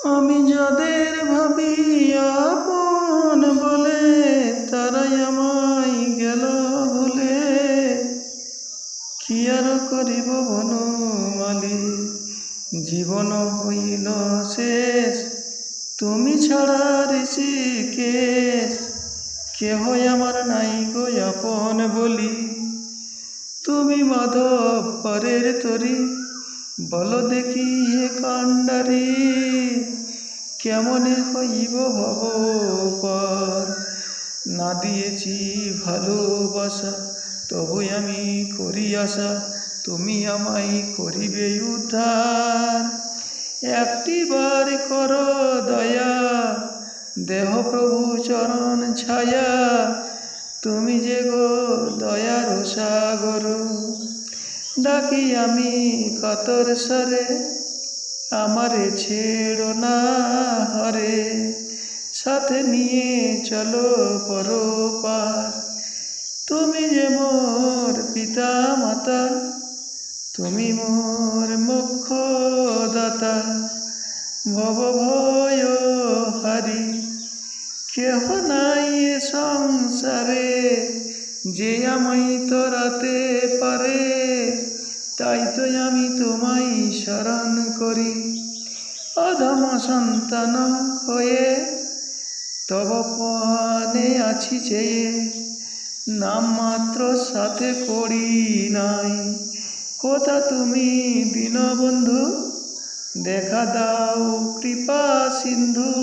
আমি যাদের ভাবি আপন বলে, তারাই আমায় গেল ভুলে। কি আর করিব বনমালী, জীবন হইল শেষ। তুমি ছাড়া ঋষিকেশ, কেহ আমার নাই গো আপন বলি। তুমি মাধব পরের তরি, বলো দেখি হে কাণ্ডারি। কেমনে হইব ভব পার, না দিয়েছি ভালোবাসা, তবু আমি করি আশা, তুমি আমায় করিবে উদ্ধার। একটি বার কর দয়া, দেহ প্রভু চরণ ছায়া। তুমি যে গো দয়ার সাগর, ডাকি আমি কাতর স্বরে। আমারে ছেড়ো না হরে, সাথে নিয়ে চলো পরপার। তুমি যে মোর পিতা মাতা, তুমি মোর মোক্ষ দাতা। ভব ভয় হারি, কেহ নাই এ সংসারে, যে আমায় তরাতে পারে। তাই তো আমি তোমায় শরণ করি, অধম সন্তান হয়ে। তব পানে আছি চেয়ে, নাম মাত্র সাথে করি নাই। কোথা তুমি দীনবন্ধু, দেখা দাও কৃপা সিন্ধু।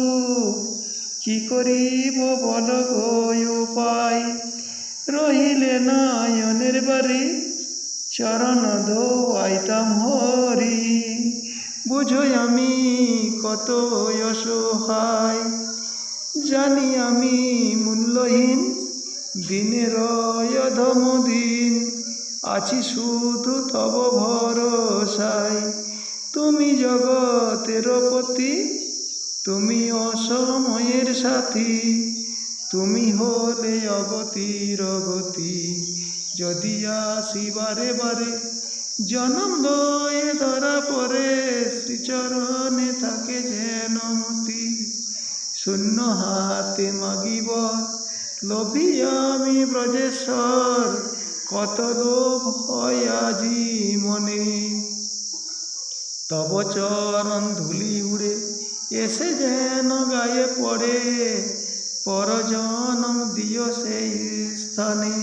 কি করিব বল গো উপায়, রহিলে নয়নের বাড়ি। চরণ ধোয়াইতাম হরি, বুঝো আমি কত অসহায়। জানি আমি মূল্যহীন, দিনের অধম দিন। আছি শুধু তব ভরসায়, তুমি জগতের পতি। তুমি অসময়ের সাথী, তুমি হলে অগতির গতি। যদি আসি বারে বারে, জনম লয়ে ধরা পরে। শ্রীচরণে থাকে যেন মতি, শূন্য হাতে মাগিব লোভী আমি ব্রজেশ্বর। কত লোভ হয় আজি মনে, তব চরণ ধুলি উড়ে এসে যেন গায়ে পড়ে। পর জনম দিও সেই স্থানে।